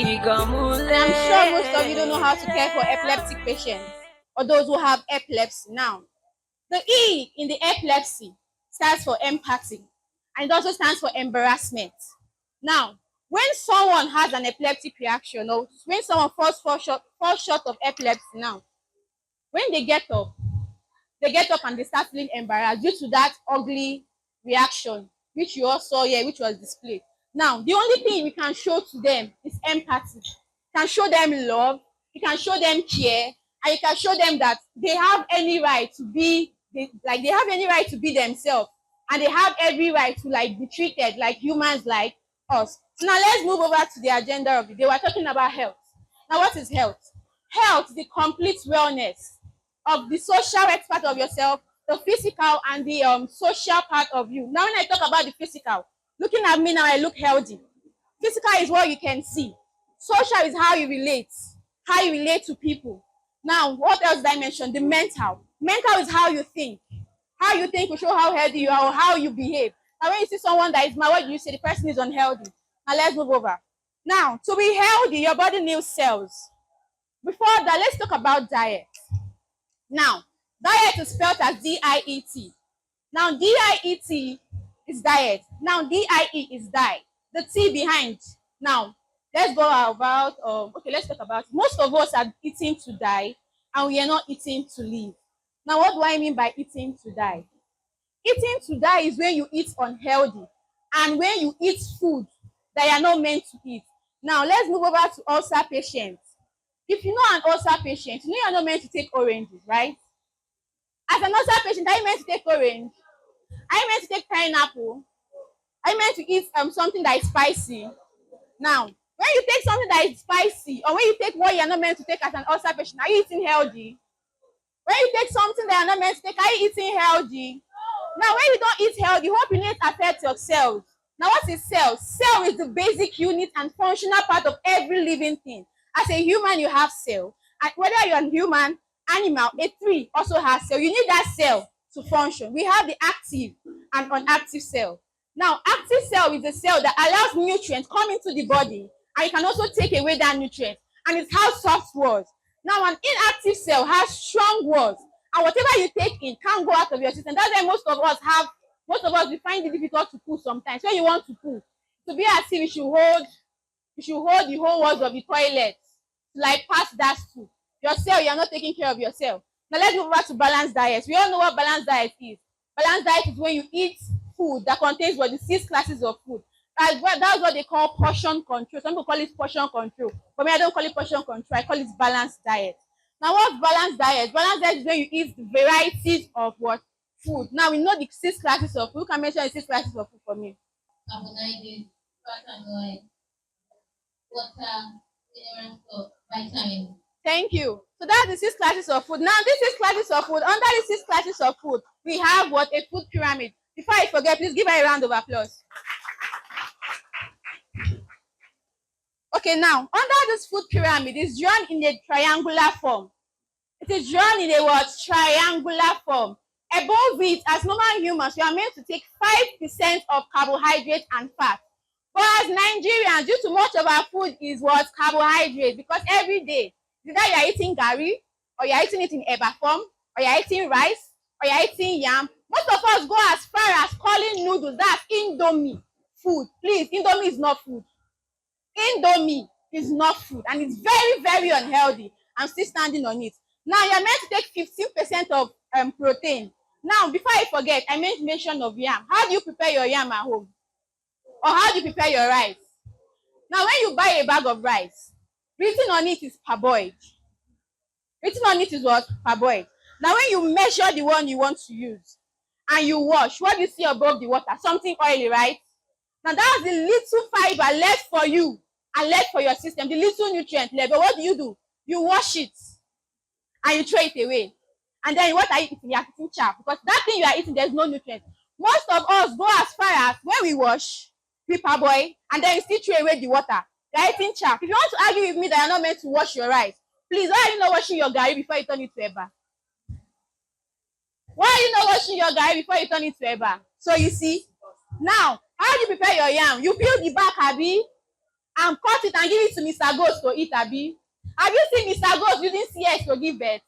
And I'm sure most of you don't know how to care for epileptic patients or those who have epilepsy. Now, the E in the epilepsy stands for empathy, and it also stands for embarrassment. Now, when someone has an epileptic reaction, or when someone falls short of epilepsy now, when they get up and they start feeling embarrassed due to that ugly reaction, which you all saw here, which was displayed. Now, the only thing we can show to them is empathy. You can show them love, you can show them care, and you can show them that they have any right to be, they have any right to be themselves, and they have every right to be treated like humans like us. So now let's move over to the agenda of the day. We're talking about health. Now, what is health? Health is the complete wellness of the social expert of yourself, the physical and the social part of you. Now, when I talk about the physical, looking at me now, I look healthy. Physical is what you can see. Social is how you relate to people. Now, what else did I mention? The mental. Mental is how you think. How you think will show how healthy you are or how you behave. Now, when you see someone that is mad, what do you say? The person is unhealthy. Now, let's move over. Now, to be healthy, your body needs cells. Before that, let's talk about diet. Now, diet is spelled as D-I-E-T. Now, D-I-E-T is diet. Now, D-I-E is die. The T behind. Now, let's go about, let's talk about, most of us are eating to die, and we are not eating to live. Now, what do I mean by eating to die? Eating to die is when you eat unhealthy, and when you eat food that you are not meant to eat. Now, let's move over to ulcer patients. If you know an ulcer patient, you know you're not meant to take oranges, right? As an ulcer patient, are you meant to take orange? Are you meant to take pineapple? Are you meant to eat something that is spicy? Now, when you take something that is spicy, or when you take what you're not meant to take as an ulcer patient, are you eating healthy? When you take something that you're not meant to take, are you eating healthy? Now, when you don't eat healthy, what will it affect your cells? Now, what is cell? Cell is the basic unit and functional part of every living thing. As a human, you have cell. And whether you're a human, animal, a tree also has cell. You need that cell to function. We have the active and inactive cell. Now, active cell is a cell that allows nutrients come into the body, and you can also take away that nutrient. And it has soft walls. Now, an inactive cell has strong walls, and whatever you take in can't go out of your system. That's why most of us we find it difficult to poo sometimes. When you want to poo, to be as if you should hold the whole walls of the toilet to pass that to your cell. You're not taking care of yourself. Now, let's move over to balanced diet. We all know what balanced diet is. Balanced diet is when you eat food that contains the 6 classes of food. That's what they call portion control. Some people call it portion control. For me, I don't call it portion control. I call it balanced diet. Now, what's balanced diet? Balanced diet is when you eat varieties of what? Food. Now, we know the 6 classes of food. Who can mention the 6 classes of food for me? Carbohydrates, fat and oil, water, mineral, vitamins. Thank you. So that's the 6 classes of food. Now, these 6 classes of food, under the 6 classes of food, we have what? A food pyramid. Before I forget, please give her a round of applause. Okay, now, under this food pyramid is drawn in a triangular form. It is drawn in a what? Triangular form. Above it, as normal humans, we are meant to take 5% of carbohydrate and fat. But as Nigerians, due to much of our food is what? Carbohydrate, because every day, either you are eating gari, or you are eating it in eba form, or you are eating rice, or you are eating yam. Most of us go as far as calling noodles, that's Indomie, food. Please, Indomie is not food. Indomie is not food, and it's very, very unhealthy. I'm still standing on it. Now, you're meant to take 15% of protein. Now, before I forget, I made mention of yam. How do you prepare your yam at home? Or how do you prepare your rice? Now, when you buy a bag of rice, written on it is parboiled. Written on it is what? Parboiled. Now, when you measure the one you want to use and you wash, what do you see above the water? Something oily, right? Now, that's the little fiber left for you and left for your system, the little nutrient left. But what do? You wash it and you throw it away. And then what are you eating? You are eating chaff, because that thing you are eating, there's no nutrient. Most of us go as far as when we wash, we parboil, and then you still throw away the water. You are eating chaff. If you want to argue with me that you're not meant to wash your rice, please, why are you not washing your gari before you turn it to eba? Why are you not washing your gari before you turn it to eba? So you see, now, how do you prepare your yam? You peel the back, Abi, and cut it and give it to Mr. Goat to eat, abi? Have you seen Mr. Goat using CS to give birth?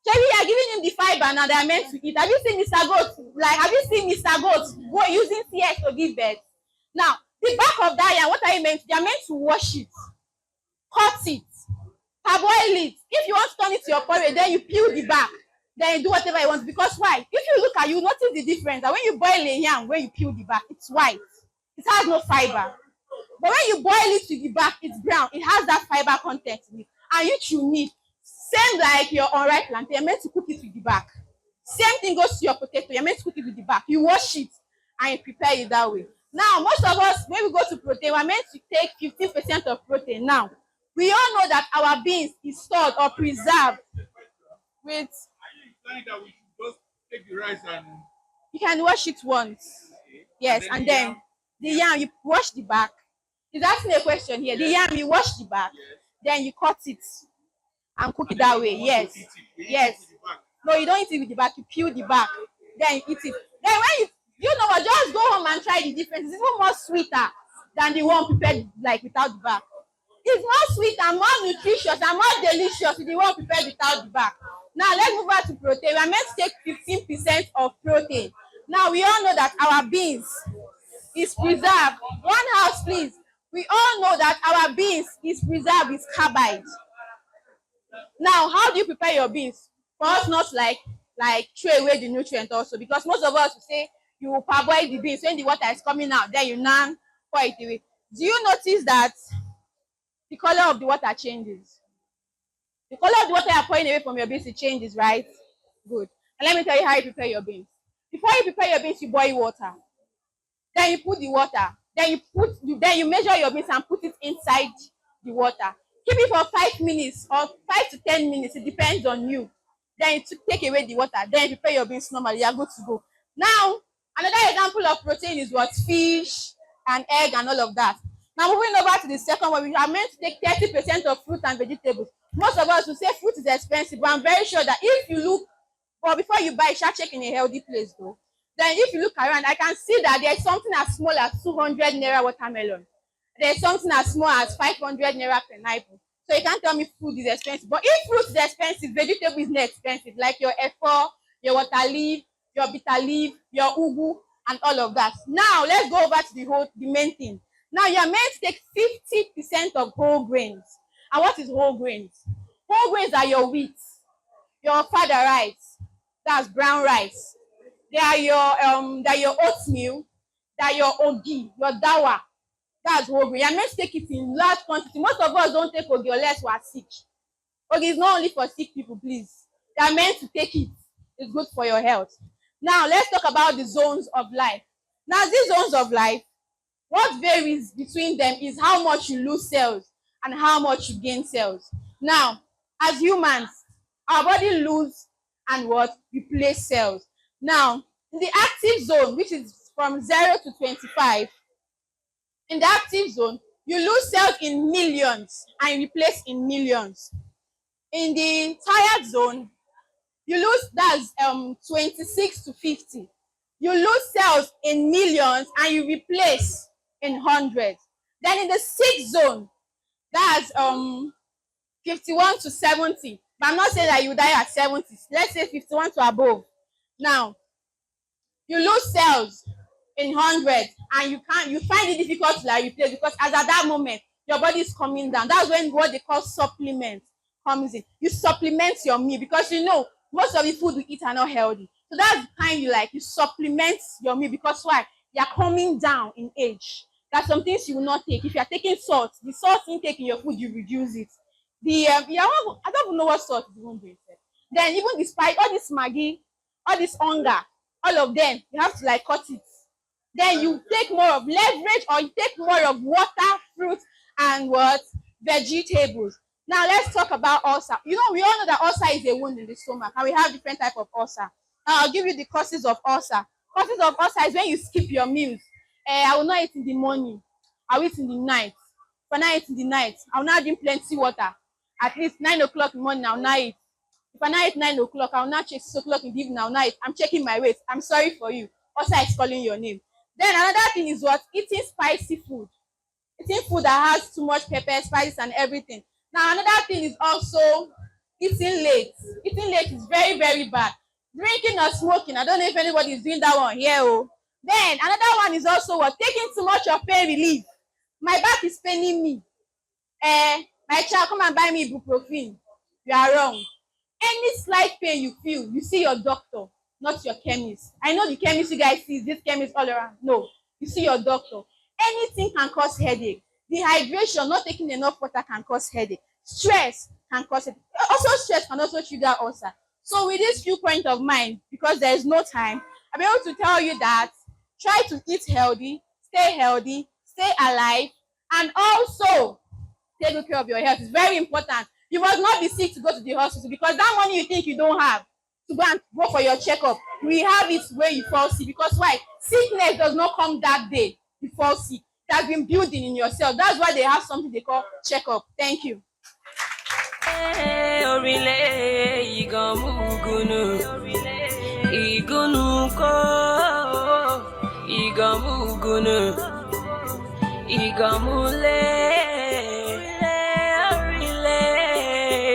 Shebi, you are giving him the fiber now they are meant to eat. Have you seen Mr. Goat? Like, have you seen Mr. Goat go using CS to give birth? Now, the back of that yam, what are you meant to? They are meant to wash it, cut it, parboil it. If you want to turn it to your porridge, then you peel the back. Then you do whatever you want. Because why? If you look at, you notice the difference that when you boil a yam, when you peel the back, it's white. It has no fiber. But when you boil it to the back, it's brown. It has that fiber content in it. And which you need. Same like your unripe plantain, you're meant to cook it with the back. Same thing goes to your potato, you're meant to cook it with the back. You wash it and you prepare it that way. Now, most of us, when we go to protein, we're meant to take 15% of protein. Now, we all know that our beans is stored or preserved with. Are you implying that we should just take the rice and You can wash it once. Yes, and then the yam, you wash the back. He's asking a question here. The yam, you wash the back, then you cut it and cook it that way. Yes. Yes. No, you don't eat it with the back. You peel the back, then you eat it. Then when you know what, just go home and try the difference. It's even more sweeter than the one prepared like without the back. It's more sweet and more nutritious and more delicious with the one prepared without the back. Now let's move on to protein. We are meant to take 15% of protein. Now we all know that our beans is preserved. One house, please. We all know that our beans is preserved with carbide. Now, how do you prepare your beans? For us not like throw away the nutrient also, because most of us will say you will parboil the beans when the water is coming out, then you now pour it away. Do you notice that the color of the water changes? The color of the water you're pouring away from your beans, it changes, right? Good. And let me tell you how you prepare your beans. Before you prepare your beans, you boil water. Then you put the water. Then you measure your beans and put it inside the water. Keep it for 5 minutes or 5 to 10 minutes. It depends on you. Then you take away the water. Then you prepare your beans normally. You are good to go. Now, another example of protein is what? Fish and egg and all of that. Now, moving over to the second one, we are meant to take 30% of fruit and vegetables. Most of us will say fruit is expensive, but I'm very sure that if you look, but before you buy, start checking a healthy place though. Then if you look around, I can see that there's something as small as 200 naira watermelon. There's something as small as 500 naira pineapple. So you can't tell me food is expensive. But if fruit is expensive, vegetable is not expensive, like your efo, your water leaf, your bitter leaf, your ugu, and all of that. Now let's go over to the main thing. Now you're meant to take 50% of whole grains. And what is whole grains? Whole grains are your wheat, your fada rice, that's brown rice. They are your oatmeal, they are your ogi, your dawa. That's whole grain. You're meant to take it in large quantity. Most of us don't take ogi unless we are sick. Ogi is not only for sick people, please. They are meant to take it. It's good for your health. Now let's talk about the zones of life. Now these zones of life, what varies between them is how much you lose cells and how much you gain cells. Now, as humans, our body lose and what? Replace cells. Now, in the active zone, which is from 0 to 25, in the active zone, you lose cells in millions and replace in millions. In the tired zone, you lose, that's 26 to 50. You lose cells in millions and you replace in hundreds. Then in the sick zone, that's 51 to 70. But I'm not saying that you die at 70. Let's say 51 to above. Now, you lose cells in hundreds and you find it difficult to like replace, because as at that moment your body is coming down. That's when what they call supplement comes in. You supplement your meal, because you know most of the food we eat are not healthy. So that's the time you supplement your meal, because why? You are coming down in age. There's some things you will not take. If you are taking salt, the salt intake in your food, you reduce it. I don't even know what salt is even doing. Then even the spice, all this maggi, all this hunger, all of them, you have to like cut it. Then you take more of leverage, or you take more of water, fruit, and what? Vegetables. Now let's talk about ulcer. You know, we all know that ulcer is a wound in the stomach, and we have different type of ulcer. Now I'll give you the causes of ulcer. Causes of ulcer is when you skip your meals. I will not eat in the morning. I will eat in the night. If I not eat in the night, I will not drink plenty water. At least 9 o'clock in the morning, I will not eat. If I not eat 9 o'clock, I will not check 6 o'clock in the evening, I will not eat. I'm checking my weight. I'm sorry for you. Ulcer is calling your name. Then another thing is what? Eating spicy food. eating food that has too much pepper, spices, and everything. Now, another thing is also eating late. Eating late is very, very bad. Drinking or smoking, I don't know if anybody is doing that one here. Oh. Then another one is also what? Taking too much of pain relief. My back is paining me. My child, come and buy me ibuprofen. You are wrong. Any slight pain you feel, you see your doctor, not your chemist. I know the chemist you guys see, this chemist all around. No, you see your doctor. Anything can cause headache. Dehydration, not taking enough water can cause headache. Stress can cause it. Also, stress can also trigger ulcer. So with this few point of mind, because there is no time, I'll be able to tell you that try to eat healthy, stay alive, and also take good care of your health. It's very important. You must not be sick to go to the hospital, because that money you think you don't have to go and go for your checkup, we have it where you fall sick. Because why? Sickness does not come that day you fall sick. It has been building in yourself. That's why they have something they call checkup. Thank you. Orile iganmu igunu ko iganmu igamule orile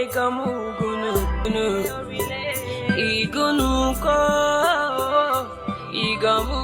iganmu igunu ko iganmu